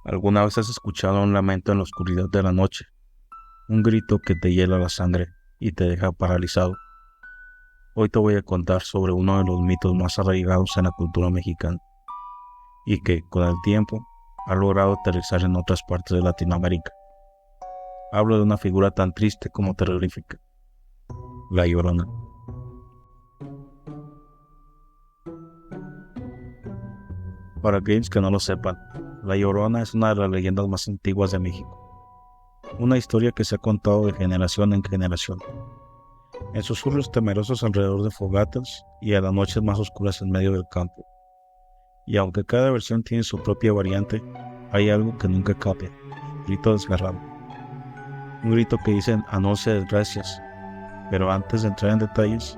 ¿Alguna vez has escuchado un lamento en la oscuridad de la noche? Un grito que te hiela la sangre y te deja paralizado. Hoy te voy a contar sobre uno de los mitos más arraigados en la cultura mexicana y que, con el tiempo, ha logrado aterrizar en otras partes de Latinoamérica. Hablo de una figura tan triste como terrorífica: La Llorona. Para aquellos que no lo sepan, La Llorona es una de las leyendas más antiguas de México. Una historia que se ha contado de generación en generación, en susurros temerosos alrededor de fogatas y a las noches más oscuras en medio del campo. Y aunque cada versión tiene su propia variante, hay algo que nunca cambia: un grito desgarrado. Un grito que dice anuncia desgracias. Pero antes de entrar en detalles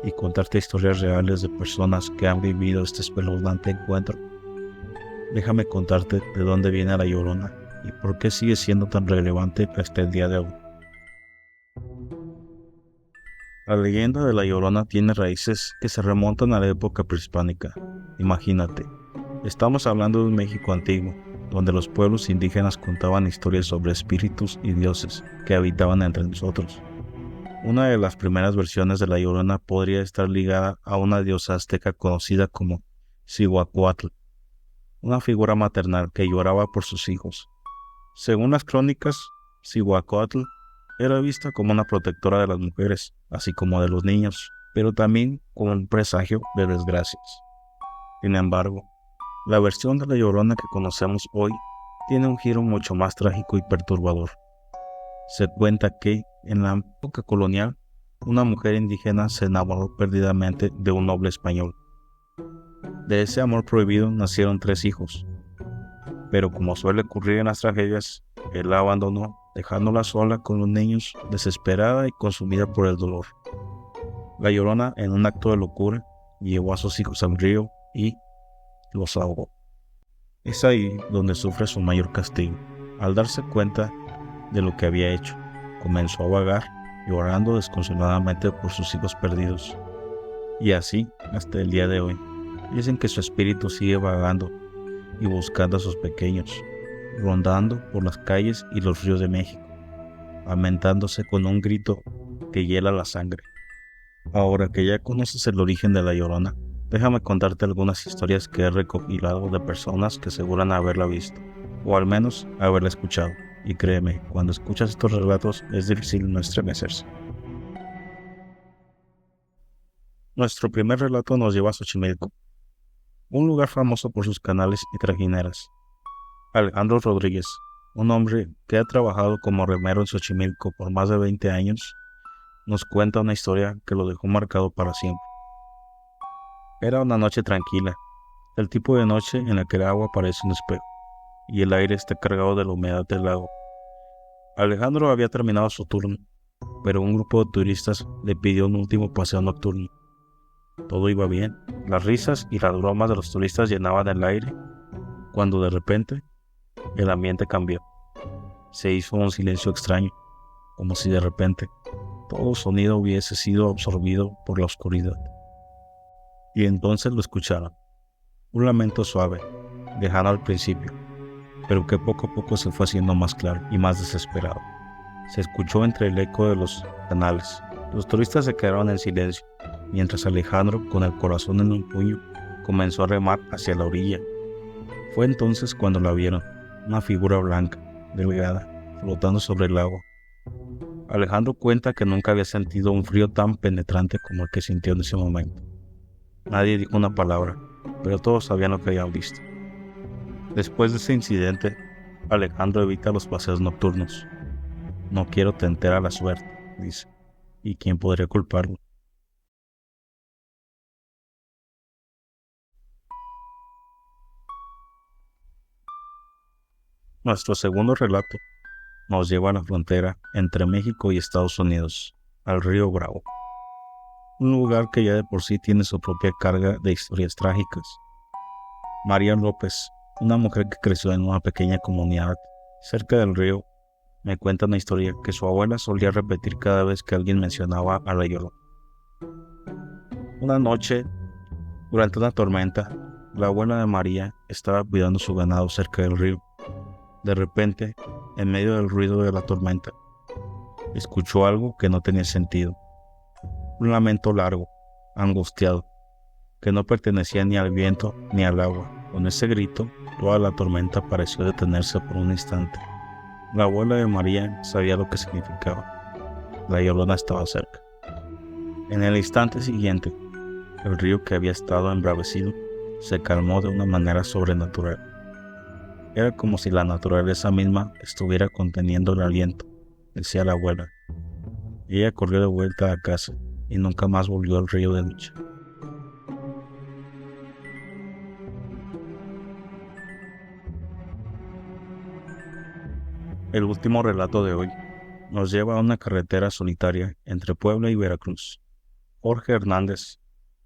y contarte historias reales de personas que han vivido este espeluznante encuentro, déjame contarte de dónde viene La Llorona y por qué sigue siendo tan relevante hasta el día de hoy. La leyenda de La Llorona tiene raíces que se remontan a la época prehispánica. Imagínate, estamos hablando de un México antiguo, donde los pueblos indígenas contaban historias sobre espíritus y dioses que habitaban entre nosotros. Una de las primeras versiones de La Llorona podría estar ligada a una diosa azteca conocida como Cihuacóatl, una figura maternal que lloraba por sus hijos. Según las crónicas, Cihuacóatl era vista como una protectora de las mujeres, así como de los niños, pero también como un presagio de desgracias. Sin embargo, la versión de La Llorona que conocemos hoy tiene un giro mucho más trágico y perturbador. Se cuenta que, en la época colonial, una mujer indígena se enamoró perdidamente de un noble español. De ese amor prohibido nacieron 3 hijos, pero como suele ocurrir en las tragedias, él la abandonó, dejándola sola con los niños, desesperada y consumida por el dolor. La Llorona, en un acto de locura, llevó a sus hijos al río y los ahogó. Es ahí donde sufre su mayor castigo. Al darse cuenta de lo que había hecho, comenzó a vagar, llorando desconsoladamente por sus hijos perdidos. Y así hasta el día de hoy. Dicen que su espíritu sigue vagando y buscando a sus pequeños, rondando por las calles y los ríos de México, lamentándose con un grito que hiela la sangre. Ahora que ya conoces el origen de La Llorona, déjame contarte algunas historias que he recopilado de personas que aseguran haberla visto, o al menos haberla escuchado. Y créeme, cuando escuchas estos relatos es difícil no estremecerse. Nuestro primer relato nos lleva a Xochimilco, un lugar famoso por sus canales y trajineras. Alejandro Rodríguez, un hombre que ha trabajado como remero en Xochimilco por más de 20 años, nos cuenta una historia que lo dejó marcado para siempre. Era una noche tranquila, el tipo de noche en la que el agua parece un espejo y el aire está cargado de la humedad del lago. Alejandro había terminado su turno, pero un grupo de turistas le pidió un último paseo nocturno. Todo iba bien, las risas y las bromas de los turistas llenaban el aire, cuando de repente el ambiente cambió. Se hizo un silencio extraño, como si de repente todo sonido hubiese sido absorbido por la oscuridad. Y entonces lo escucharon, un lamento suave, lejano al principio, pero que poco a poco se fue haciendo más claro y más desesperado. Se escuchó entre el eco de los canales. Los turistas se quedaron en silencio, mientras Alejandro, con el corazón en un puño, comenzó a remar hacia la orilla. Fue entonces cuando la vieron, una figura blanca, delgada, flotando sobre el lago. Alejandro cuenta que nunca había sentido un frío tan penetrante como el que sintió en ese momento. Nadie dijo una palabra, pero todos sabían lo que habían visto. Después de ese incidente, Alejandro evita los paseos nocturnos. No quiero tentar a la suerte, dice. ¿Y quién podría culparlo? Nuestro segundo relato nos lleva a la frontera entre México y Estados Unidos, al río Bravo. Un lugar que ya de por sí tiene su propia carga de historias trágicas. María López, una mujer que creció en una pequeña comunidad cerca del río, me cuenta una historia que su abuela solía repetir cada vez que alguien mencionaba a La Llorona. Una noche, durante una tormenta, la abuela de María estaba cuidando su ganado cerca del río, De repente, en medio del ruido de la tormenta, escuchó algo que no tenía sentido. Un lamento largo, angustiado, que no pertenecía ni al viento ni al agua. Con ese grito, toda la tormenta pareció detenerse por un instante. La abuela de María sabía lo que significaba. La Llorona estaba cerca. En el instante siguiente, el río que había estado embravecido se calmó de una manera sobrenatural. Era como si la naturaleza misma estuviera conteniendo el aliento, decía la abuela. Ella corrió de vuelta a casa y nunca más volvió al río de noche. El último relato de hoy nos lleva a una carretera solitaria entre Puebla y Veracruz. Jorge Hernández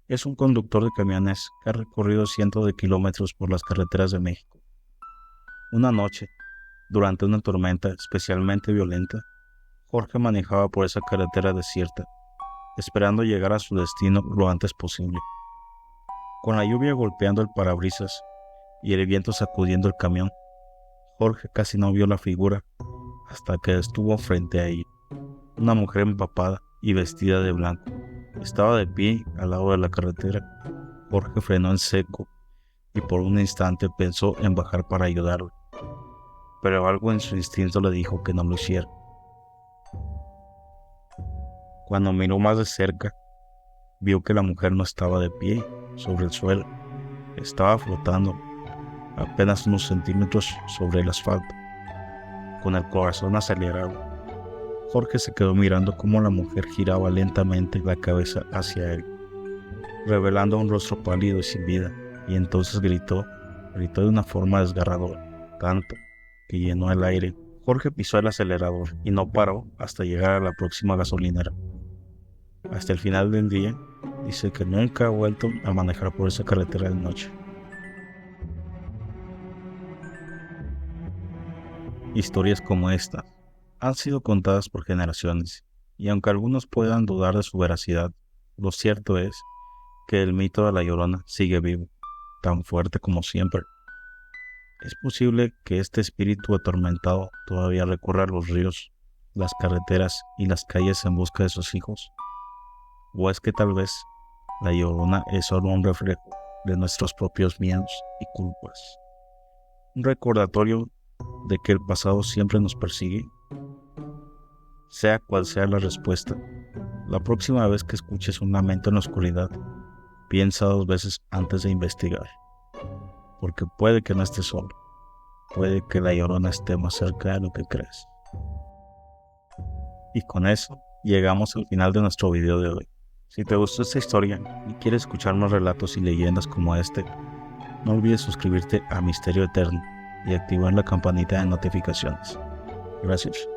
es un conductor de camiones que ha recorrido cientos de kilómetros por las carreteras de México. Una noche, durante una tormenta especialmente violenta, Jorge manejaba por esa carretera desierta, esperando llegar a su destino lo antes posible. Con la lluvia golpeando el parabrisas y el viento sacudiendo el camión, Jorge casi no vio la figura hasta que estuvo frente a ella. Una mujer empapada y vestida de blanco. Estaba de pie al lado de la carretera. Jorge frenó en seco y por un instante pensó en bajar para ayudarle, pero algo en su instinto le dijo que no lo hiciera. Cuando miró más de cerca, vio que la mujer no estaba de pie sobre el suelo, estaba flotando apenas unos centímetros sobre el asfalto. Con el corazón acelerado, Jorge se quedó mirando cómo la mujer giraba lentamente la cabeza hacia él, revelando un rostro pálido y sin vida, y entonces gritó de una forma desgarradora, tanto que llenó el aire. Jorge pisó el acelerador y no paró hasta llegar a la próxima gasolinera. Hasta el final del día, dice que nunca ha vuelto a manejar por esa carretera de noche. Historias como esta han sido contadas por generaciones, y aunque algunos puedan dudar de su veracidad, lo cierto es que el mito de la Llorona sigue vivo, tan fuerte como siempre. ¿Es posible que este espíritu atormentado todavía recorra los ríos, las carreteras y las calles en busca de sus hijos? ¿O es que tal vez la Llorona es solo un reflejo de nuestros propios miedos y culpas? Un recordatorio de que el pasado siempre nos persigue. Sea cual sea la respuesta, la próxima vez que escuches un lamento en la oscuridad, piensa 2 veces antes de investigar, porque puede que no estés solo, puede que la Llorona esté más cerca de lo que crees. Y con eso llegamos al final de nuestro video de hoy. Si te gustó esta historia y quieres escuchar más relatos y leyendas como este, no olvides suscribirte a Misterio Eterno y activar la campanita de notificaciones. Gracias.